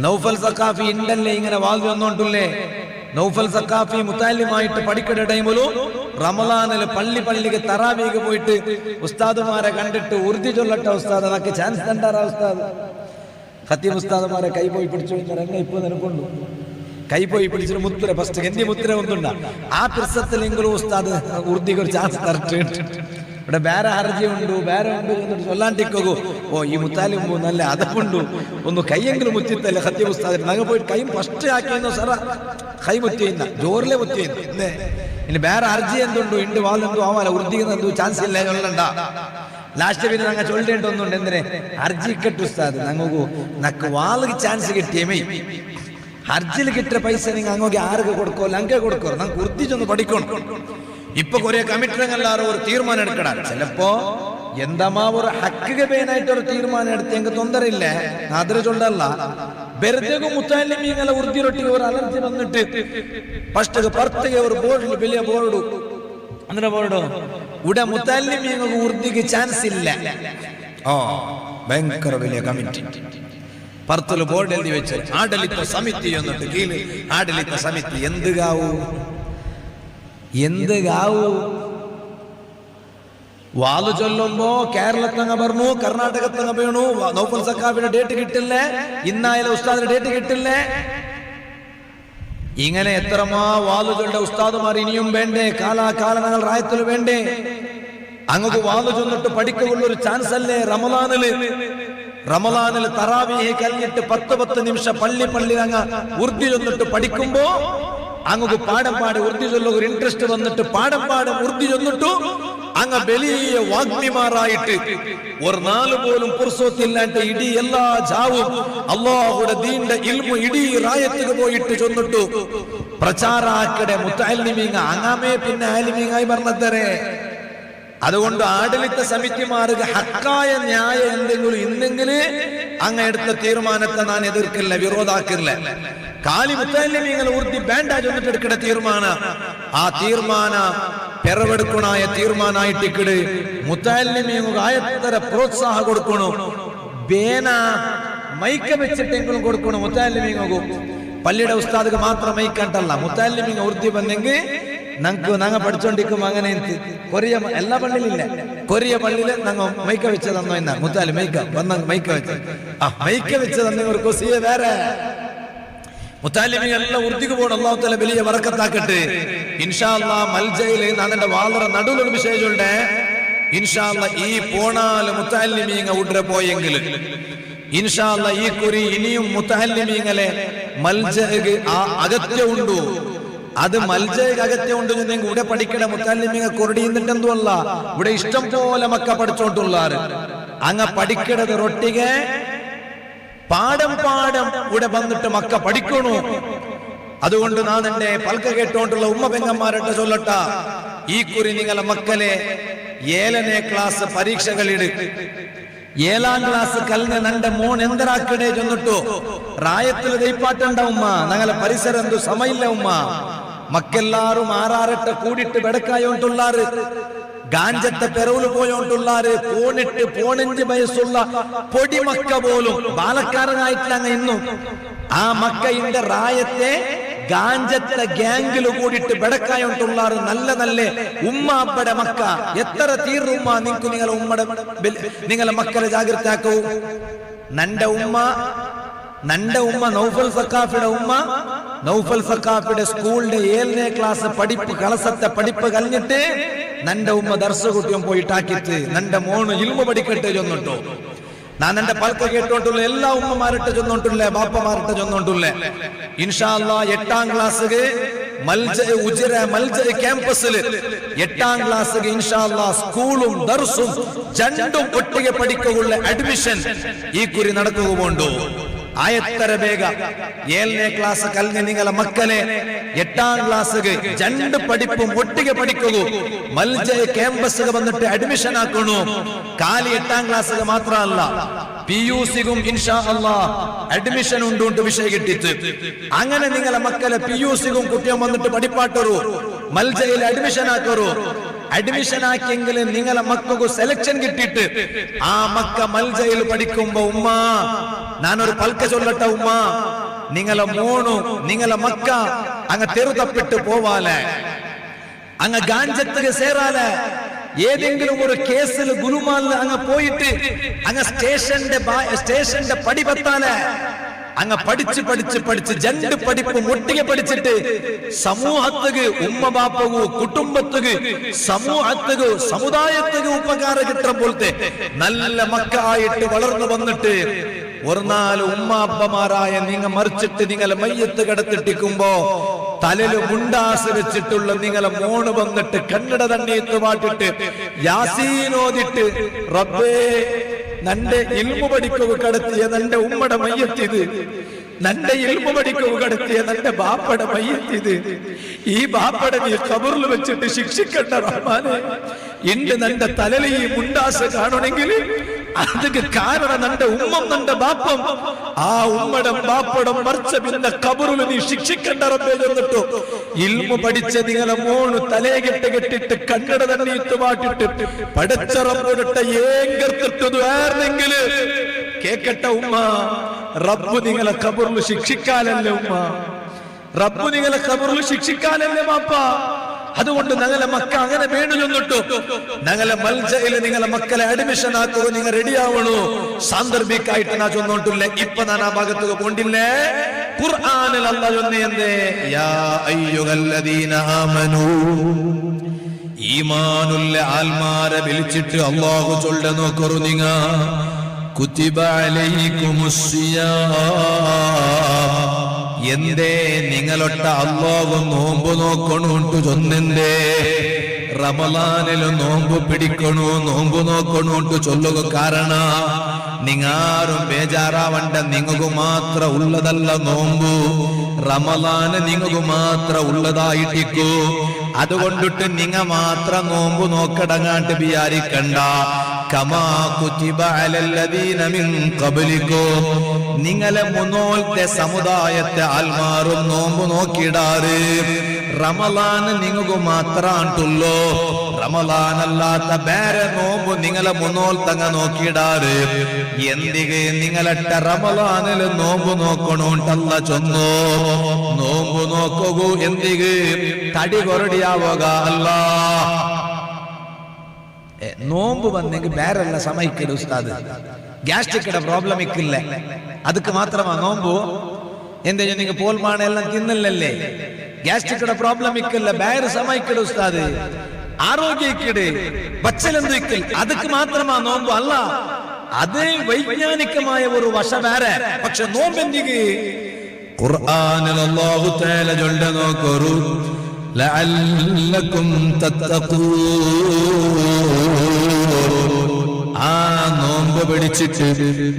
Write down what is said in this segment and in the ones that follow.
നൗഫൽ സഖാഫി ഉണ്ടല്ലേ ഇങ്ങനെ വാങ്ങി വന്നോണ്ടല്ലേ. നൗഫൽ സഖാഫി മുത്താലിമായിട്ട് പഠിക്കുന്ന ടൈമിലും റമളാനിൽ പള്ളിക്ക് തറാവീഹ് പോയിട്ട് ഉസ്താദുമാരെ കണ്ടിട്ട് ഉറുദു ചൊല്ലട്ട ഉസ്താദ് അതൊക്കെ ചാൻസ് കണ്ടാറാ ഉസ്താദ്. ഖത്തീബ് ഉസ്താദുമാരെ കൈ പോയി പിടിച്ചു രംഗ ഇപ്പൊ നിനക്കൊണ്ടു കൈ പോയി പിടിച്ചിട്ട് മുത്തുര ഫസ്റ്റ് എന്തി മുത്തുര ഒന്നുണ്ട ആ പ്രസത്തിലെങ്കിലും ഉസ്താദ് ഉറുദിക്ക് ഒരു ചാൻസ് തരട്ടിട്ട് ഇവിടെ വേറെ ഹർജി ഉണ്ട് വേറെ ഉണ്ട് എന്നിട്ട് ചൊല്ലാണ്ടിക്കോകൂ. ഓ ഈ മുത്താലിമ്പു നല്ല അതപ്പുണ്ടു ഒന്ന് കൈയെങ്കിലും മുത്തിത്തല്ലേ ഖത്തീബ് ഉസ്താദിന് നഗ പോയിട്ട് കൈ ഫസ്റ്റ് ആക്കിയെന്നോ സാറ കൈ മുത്തിയുന്ന ജോറിലെ മുത്തിയുന്നു. ഇനി വേറെ ഹർജി എന്തുണ്ടോ ഇണ്ട് വാലെന്തോ ആവാല ഉറുദിക്ക് ചാൻസ് ഇല്ല ചൊല്ലണ്ട. ലാസ്റ്റ് പിന്നെ ഞങ്ങൾ ചൊല്ലേണ്ടൊന്നുണ്ട് എന്തിനെ ഹർജി കെട്ടു ഉസ്താദ് നക്ക് വാളിക്ക് ചാൻസ് കിട്ടിയമേ ഹർജിയിൽ കിട്ടിയ പൈസ നിങ്ങൾ അങ്ങോട്ട് ആർക്ക് കൊടുക്കോ ലങ്ക കൊടുക്കോ നമുക്ക് ഉറുദിച്ചൊന്ന് പഠിക്കണം. ഇപ്പൊ കുറെ കമ്മിറ്റികളെല്ലാരും ഒരു തീരുമാനം എടുക്കണം. ചിലപ്പോ എന്താ ഒരു ഹക്ക് പേനായിട്ട് ഒരു തീരുമാനം എടുത്തെങ്കിൽ തൊന്തരയില്ല അതിന് ചൊല്ലല്ല വെറുതെ മുത്താലിമീങ്ങളെ ഉറുദിരൊട്ടിಗೆ ഒരു അലർജി വന്നിട്ട് ഫസ്റ്റ് പുറത്തേക്ക് ഒരു ബോർഡിൽ വലിയ ബോർഡ് അങ്ങനെ ബോർഡ് ഇവിടെ മുത്താലിമീങ്ങൾക്ക് ഉറുദിക്ക് ചാൻസ് ഇല്ല. ഓ ഭയങ്കര വലിയ കമ്മിറ്റി പുറത്തൊരു ബോർഡ് എഴുതി വെച്ച് ആഡളിತ സമിതി എന്നിട്ട് കീഴിൽ ആഡളിತ സമിതി എന്തുകാവൂ വാല് ചൊല്ലുമ്പോ കേരളത്തങ്ങ പറഞ്ഞു കർണാടകത്തങ്ങ വീണു നൗഫൽ സഖാഫിയുടെ ഡേറ്റ് കിട്ടില്ലേ ഇന്നായാലും ഉസ്താദിന്റെ ഡേറ്റ് കിട്ടില്ലേ. ഇങ്ങനെ എത്രമാ വാല് ചൊല്ല ഉസ്താദുമാർ ഇനിയും വേണ്ടേ കാലാകാലങ്ങൾ റായത്തിൽ വേണ്ടേ. അങ്ങക്ക് വാല് ചൊന്നിട്ട് പഠിക്കുള്ള ഒരു ചാൻസ് അല്ലേ റമളാനിൽ തറാവീഹ് കഴിഞ്ഞിട്ട് 10 നിമിഷം പള്ളി അങ്ങ് ഉറുദു ചൊന്നിട്ട് പഠിക്കുമ്പോ അങ്ങക്ക് പാടം പാടി ഉറുദു ചൊല്ല ഒരു ഇൻട്രസ്റ്റ് വന്നിട്ട് പാടം ഉറുദു ചൊന്നിട്ടു അങ്ങ് വലിയ വാഗ്മിമാരായിട്ട് ഒരു നാല് പോലും പുറസോത്തില്ലാണ്ട് ഇടി എല്ലാ ജാവും അള്ളാഹുടെ ദീന്റെ ഇൽമു ഇടി റായത്തിന് പോയിട്ട് ചൊന്നിട്ടു പ്രചാരാക്കടെ മുത്തഅല്ലിമീങ്ങ അങ്ങാമേ പിന്നെ ആലിമീങ്ങായി പറഞ്ഞതരേ. അതുകൊണ്ട് ആഡളിತ സമിതിമാർക്ക് ഹക്കായ ന്യായം എന്തെങ്കിലും ഇന്നെങ്കില് അങ്ങ് എടുത്ത തീരുമാനത്തെ ഞാൻ എതിർക്കില്ല വിരോധാക്കില്ല. കാലി മുത്തഅല്ലിമീങ്ങൾ ഉറുദി ബാൻഡാജ് വന്നിട്ട് എടുക്കുന്ന തീരുമാനം ആ തീരുമാന പെറവെടുക്കണായ തീരുമാനായിട്ടിക്കട് മുത്തഅല്ലിമീങ്ങൾക്ക് ആയത്തര പ്രോത്സാഹ കൊടുക്കണു. ബേന മൈക്ക വെച്ചിട്ടെങ്കിലും കൊടുക്കണു മുത്തഅല്ലിമീങ്ങൾക്കു. പള്ളിയുടെ ഉസ്താദ് മാത്രം മൈക്കണ്ടല്ല മുത്തഅല്ലിമീങ്ങ ഉറുദി വന്നെങ്കിൽ ഞങ്ങ പഠിച്ചോണ്ടിരിക്കും. അങ്ങനെ കൊറിയ എല്ലാ പള്ളിയിലില്ല കൊറിയ പള്ളിയില് ഞങ്ങൾ മൈക്ക വെച്ച് തന്നോ എന്നാ മുത്താലി മൈക്ക വന്ന മൈക്ക വെച്ച് മൈക്ക വെച്ച് തന്നെ ഒരു കൊസിയെ വേറെ മുത്താലിമി എല്ലാം ഉറുദിക്ക് പോകണം. അല്ലാഹു തആല വലിയ ബറക്കത്താക്കട്ടെ ഇൻഷാ അല്ലാഹ്. മൽജയില് നാന്റെ വാളറ നടുവിലൊരു വിശേഷമുണ്ട് ഇൻഷാ അല്ലാഹ്. ഈ പോണാല് മുത്താലിമീങ്ങ ഉടരെ പോയെങ്കിൽ ഇൻഷാ അല്ലാഹ് ഈ കുറി ഇനിയും മുത്താലിമീങ്ങളെ മൽജയ്ക്ക് അകത്യമുണ്ടു. അത് മൽജയ്ക്ക് അകത്യമുണ്ടെങ്കിൽ ഇവിടെ പഠിക്കണ മുത്താലിമീങ്ങ കൊറടിയുന്നുണ്ടെന്തോ അല്ല ഇവിടെ ഇഷ്ടം പോലെ മക്ക പഠിച്ചോണ്ടുള്ളാറ് അങ്ങ പഠിക്കണത് റൊട്ടിಗೆ പാടം ഇവിടെ വന്നിട്ട് മക്ക പഠിക്കണു. അതുകൊണ്ട് ഞാൻ എന്റെ പൽക്ക കേട്ടോണ്ടുള്ള ഉമ്മ പെങ്ങന്മാരുടെ ചൊല്ലട്ട ഈ കുറി നിങ്ങളെ മക്കളെ 7ನೇ ക്ലാസ് പരീക്ഷകളിട് 7ാം ക്ലാസ് കലിന് നന്റെ മോൻ എന്തരാക്കടേ ചെന്നിട്ടു റായത്തിൽ ദൈപ്പാട്ടുണ്ട ഉമ്മ ഞങ്ങളെ പരിസരം എന്തു സമയില്ല ഉമ്മ. മക്കെല്ലാരും ആറാറട്ട കൂടിട്ട് വെടക്കായോണ്ടുള്ളാറ് ഗാഞ്ചത്തെ പെറവില് പോയോണ്ടുള്ളാറ് പോണിട്ട് 15 വയസ്സുള്ള പൊടിമക്ക പോലും ബാലക്കാരനായിട്ടില്ല അങ്ങ് ഇന്നും ആ മക്കയുടെ റായത്തെ ഗാഞ്ചത്തെ ഗ്യാങ്ങില് കൂടിയിട്ട് വെടക്കായോണ്ടുള്ളാറ് നല്ല ഉമ്മ അപ്പടെ മക്ക എത്ര തീർന്നുമ്മ നിങ്ങക്ക് നിങ്ങളെ മക്കളെ ജാഗ്രതാക്കൂ. നന്റെ ഉമ്മ നൗഫൽ സഖാഫിയുടെ ഉമ്മ നൗഫൽ സഖാഫിയുടെ സ്കൂളിന്റെ 7ನೇ ക്ലാസ് പഠിപ്പ് കളസത്തെ പഠിപ്പ് കഴിഞ്ഞിട്ട് നന്റെ ഉമ്മ ദർസ് കുട്ടിയും പോയിട്ടാക്കിട്ട് നന്റെ മോണ് ഇൽമ പഠിക്കട്ടെ ചെന്നിട്ടു. ഞാൻ എന്റെ പൽക്ക കേട്ടോണ്ടുള്ള എല്ലാ ഉമ്മമാരിട്ട് ചെന്നോണ്ടുള്ളേ ബാപ്പമാരിട്ട് ചെന്നോണ്ടുള്ളേ ഇൻഷാ അല്ലാഹ് 8ാം ക്ലാസ് മൽജ ക്യാമ്പസിൽ 8ാം ക്ലാസ് ഇൻഷാ അല്ലാഹ് സ്കൂളും ദർസും രണ്ടും ഒട്ടിಗೆ പഠിക്കുള്ള അഡ്മിഷൻ ഈ കുറി നടക്കുകയുണ്ടോ. ആയത്തര ಬೇಗ 7ನೇ ക്ലാസ് കഴിഞ്ഞ നിങ്ങളെ മക്കളെ 8ാം ക്ലാസ് രണ്ട് പഠിപ്പും ഒട്ടിಗೆ പഠിക്കുക മൽജ ക്യാമ്പസ് വന്നിട്ട് അഡ്മിഷൻ ആക്കണു. കാലി 8ാം ക്ലാസ് മാത്രമല്ല PUCക്കും ഇൻഷാ അല്ലാഹ് അഡ്മിഷൻ ഉണ്ട് വിഷയം കിട്ടിയിട്ട് അങ്ങനെ നിങ്ങളെ മക്കളെ PUCക്കും കുട്ടിയും വന്നിട്ട് പഠിപ്പാട്ടറു മൽജയിൽ അഡ്മിഷൻ ആക്കറു. അഡ്മിഷൻ ആക്കിയെങ്കിൽ നിങ്ങളെ മക്കൾക്ക് സെലക്ഷൻ കിട്ടിയിട്ട് ആ മക്ക മൽജയിൽ പഠിക്കുമ്പോ ഉമ്മ ഞാനൊരു പൽക്ക ചൊല്ലട്ടെ ഉമ്മ, നിങ്ങളെ മോണു നിങ്ങളെ മക്ക അങ്ങ് തെറുതപ്പെട്ട് പോവാലെ, അങ്ങ് ഗാഞ്ചത്തുക സേറാലെ, ഏതെങ്കിലും ഒരു കേസിൽ ഗുലുമാലിൽ അങ്ങ് പോയിട്ട് അങ്ങ് സ്റ്റേഷന്റെ പടി പത്താലെ, അങ്ങ് പഠിച്ച് ജണ്ട് പഠിപ്പ് മുട്ടിಗೆ പഠിച്ചിട്ട് സമൂഹത്തിക്ക് ഉമ്മ ബാപ്പകു കുടുംബത്തിക്ക് സമൂഹത്തിക്ക് സമുദായത്തിക്ക് ഉപകാര കിട്ടുന്ന പോലത്തെ നല്ല മക്കളായിട്ട് വളർന്നു വന്നിട്ട് ഒരു നാല് ഉമ്മ അപ്പമാരായ നിങ്ങൾ മറിച്ചിട്ട് നിങ്ങളെ മയ്യത്ത് കിടത്തിട്ടിക്കുമ്പോ തലയിൽ മുണ്ടാസ് വെച്ചിട്ടുള്ള നിങ്ങളെ മോണ് വന്നിട്ട് കന്നഡ തണ്ണീത്ത് പാട്ടിട്ട് യാസീനോദിട്ട് റബ്ബേ നന്റെ ഇൽമു പഠിക്കുക കടത്തിയ നന്റെ ഉമ്മയുടെ മയ്യത്തിത്, നന്റെ ഇൽമു പഠിക്കുക കടത്തിയ നന്റെ ബാപ്പയുടെ മയ്യത്തിത്, ഈ ബാപ്പയുടെ നീ ഖബറിൽ വെച്ചിട്ട് ശിക്ഷിക്കണ്ട റഹ്മാനെ, ഇന്ന് നന്റെ തലയിൽ ഈ മുണ്ടാസ് കാണണമെങ്കിൽ അതിന് കാരണം നന്റെ ഉമ്മം നന്റെ ബാപ്പം, ആ ഉമ്മടം ബാപ്പടം മറിച്ച പിന്നെ ഖബറിൽ നീ ശിക്ഷിക്കണ്ട റബ്ബേ എന്നിട്ടോ ഇൽമു പഠിച്ച നിങ്ങളെ മോണ് തലയെകെട്ട് കെട്ടിട്ട് കന്നഡ തണ്ണീത്ത് പാട്ടിട്ട് പടച്ച റബ്ബിട്ട് ഏങ്കർത്തിട്ടത് ആയിരുന്നെങ്കിൽ കേക്കട്ടെ ഉമ്മ, റബ്ബ് നിങ്ങളെ ഖബറിൽ ശിക്ഷിക്കാനല്ലേ ഉമ്മ, റബ്ബ് നിങ്ങളെ ഖബറിൽ ശിക്ഷിക്കാനല്ലേ ബാപ്പ. അതുകൊണ്ട് ഞങ്ങളെ മക്ക അങ്ങനെ വേണു ചെന്നിട്ടു ഞങ്ങളെ മൽജയിൽ നിങ്ങളെ മക്കളെ അഡ്മിഷൻ ആക്കുക, നിങ്ങൾ റെഡി ആവണു. സാന്ദർഭികമായിട്ട് ഞാൻ ചൊന്നോട്ടില്ല, ഇപ്പൊ ഞാൻ ആ ഭാഗത്തേക്ക് പോണ്ടില്ലേ. ഖുർആനിൽ അല്ലാഹു ചൊന്നേ, യാ അയ്യുഹല്ലദീന ആമനൂ, ഈമാനുള്ള ആൽമാരെ വിളിച്ചിട്ട് അല്ലാഹു ചൊല്ല നോക്കറു, നിങ്ങ കുതിബ അലൈക്കുമുസ്സിയാം, എന്തേ നിങ്ങളൊട്ട അല്ലാഹു നോമ്പ് നോക്കണുണ്ടു ചൊന്നെന്തേ, റമളാനിൽ നോമ്പ് പിടിക്കണു നോമ്പ് നോക്കണുണ്ടു ചൊല്ലുക. കാരണ നിങ്ങാരും ബേജാറാവണ്ട, നിങ്ങൾക്ക് മാത്രം ഉള്ളതല്ല നോമ്പ്, റമളാന് നിങ്ങൾക്ക് മാത്രം ഉള്ളതായിട്ടിക്കൂ. അതുകൊണ്ടിട്ട് നിങ്ങ മാത്രം നോമ്പ് നോക്കടങ്ങാട്ട് വിചാരിക്കണ്ട. കമാ കുതിബ അലല്ലദീന മിൻ ഖബ്ലിക്കും, നിങ്ങളെ മുന്നോളത്തെ സമുദായത്തെ ആൽമാറും നോമ്പ് നോക്കിടാറ്. റമളാൻ നിങ്ങൾക്ക് മാത്രാണ്ടുള്ളൂ, റമളാൻ അല്ലാത്ത വേറെ നോമ്പ് നിങ്ങളെ മുന്നോൾ തങ്ങ നോക്കിടാറ്. എന്തിಗೆ നിങ്ങളട്ട റമളാനിൽ നോമ്പ് നോക്കണോണ്ടല്ല ചൊന്നോ, നോമ്പ് നോക്കൂ എന്തിಗೆ തടി കൊറടിയാവുക അല്ല. നോമ്പ് വന്നെങ്കിൽ വേറെല്ല സമയക്കില്ല ഉസ്താദ്, ഗ്യാസ്ട്രിക്കയുടെ പ്രോബ്ലം ഇക്കില്ല, ಅದಕ್ಕೆ മാത്രമാ നോമ്പ്. എന്താ നിങ്ങൾ പോൽമാണ എല്ലാം തിന്നല്ലേ, ഗ്യാസ്ട്രിക്കയുടെ പ്രോബ്ലം ഇക്കില്ല, വേറെ സമയക്കിട ഉസ്താദ്, ആരോഗ്യ ഇക്കിട് പച്ചലെന്തു ഇക്കൽ, ಅದಕ್ಕೆ മാത്രമാ നോമ്പ് അല്ല. അതേ വൈജ്ഞാനികമായ ഒരു വശ വേറെ. പക്ഷെ നോമ്പെന്തിക്ക് ഖുർആനിൽ അല്ലാഹു തആല ചൊല്ല നോക്കറു, ലഅല്ലകും തത്തഖൂൻ, ആ നോമ്പ് പിടിച്ചിട്ട്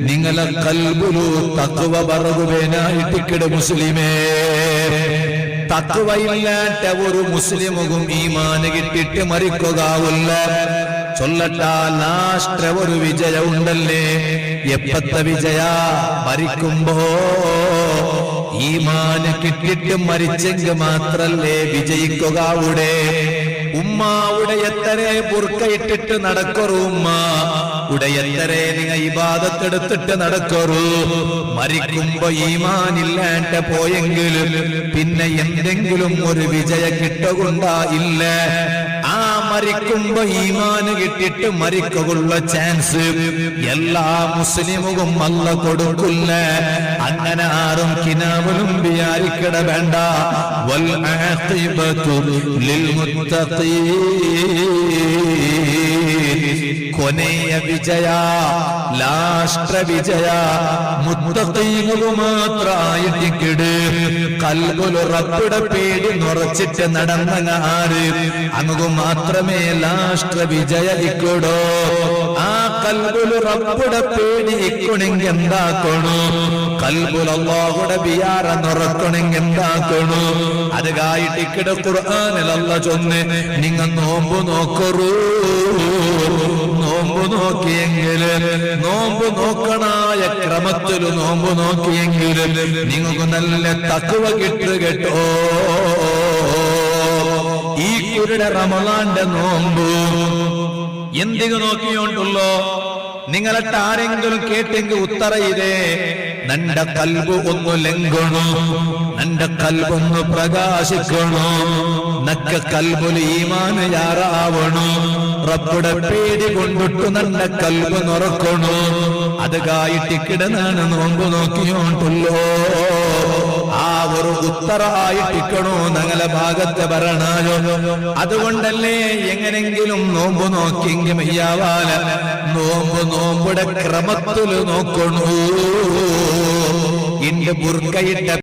നിങ്ങളെ ഖൽബിലു തഖ്വ ബറകുവേനായിട്ടിക്കട മുസ്ലിമേ. തഖ്വയില്ലാത്ത ഒരു മുസ്ലിമും ഈമാൻ കിട്ടിട്ട് മരിക്കുകയില്ല. ചൊല്ലട്ട ലാസ്റ്റ് ഒരു വിജയം ഉണ്ടല്ലേ, എപ്പത്തെ വിജയ മരിക്കുമ്പോ ഈമാന് കിട്ടിട്ട് മരിച്ചെങ്കിൽ മാത്രല്ലേ വിജയിക്കുക. അവിടെ ഉമ്മാവിടെ എത്ര ബുർക്കയിട്ടിട്ട് നടക്കറു, ഉമ്മ ഇവിടെ എത്ര നിങ്ങൾ ഇബാദത്തെടുത്തിട്ട് നടക്കറു. മരിക്കുമ്പോ ഈമാനില്ലാണ്ട് പോയെങ്കിലും പിന്നെ എന്തെങ്കിലും ഒരു വിജയ കിട്ടുകൊണ്ടാ ഇല്ല. ആ മരിക്കുമ്പോ ഈമാന് കിട്ടിട്ട് മരിക്കുള്ള ചാൻസ് എല്ലാ മുസ്ലിമും അല്ല കൊടുക്കില്ല. അങ്ങനെ ആരും കിനാവലും വിചാരിക്കട വേണ്ട. വൽ ആഖിബതു ലിൽ മുത്തഖീൻ, കൊനെയ വിജയ ലാഷ്ട്ര വിജയ മുത്തഖീനു മാത്രായിട്ടിക്കിട്. കൽബുൽ റബ്ബുടെ പേടി നിറച്ചിട്ട് നടന്ന ആര് അങ്ങു മാത്രമേ ലാഷ്ട്ര വിജയ ഇക്കടോ. ആ കൽബുൽ റബ്ബുടെ പേടി ഇക്കണെങ്കി എന്താക്കണു, കൽബുൽ അല്ലാഹുടെ വിയാര നിറക്കണെങ്കി എന്താക്കണു. അത് കായിട്ടിക്കിട ഖുർആനിൽ അല്ലാഹു ചൊന്ന്, നിങ്ങ നോമ്പ് നോക്കറൂ. നോമ്പ് നോക്കിയെങ്കില് നോമ്പ് നോക്കണായ ക്രമത്തില് നോമ്പ് നോക്കിയെങ്കില് നിങ്ങൾക്ക് നല്ല തഖ്വ കിട്ടു കേട്ടോ. ഈ കുരുടെ റമളാന്റെ നോമ്പ് എന്തിനു നോക്കിയോണ്ടുള്ളോ? നിങ്ങളട്ട് ആരെങ്കിലും കേട്ടെങ്കിൽ ഉത്തര ഇതേ നിന്റെ കൽബ് ഒന്ന് ലംഘണോ, നിന്റെ കൽബൊന്ന് പ്രകാശിക്കണോ, നക്ക കൽബുൽ ഈമാൻ യാറാവണോ, റബ്ബുടെ പേടി കൊണ്ടിട്ട് നിന്റെ കൽബ് നിറക്കണോ. അത് കായിട്ടിക്കിടന്നാണ് നോമ്പ് നോക്കിയോണ്ടല്ലോ. ആ ഒരു ഉത്തരായിട്ടിക്കണോ ഞങ്ങളെ ഭാഗത്ത് വരണായോ. അതുകൊണ്ടല്ലേ എങ്ങനെങ്കിലും നോമ്പ് നോക്കിയെങ്കിൽ മയ്യാവാല നോമ്പുടെ ക്രമത്തിൽ നോക്കണോ. ഇന്റെ ബുർക്കയിട്ട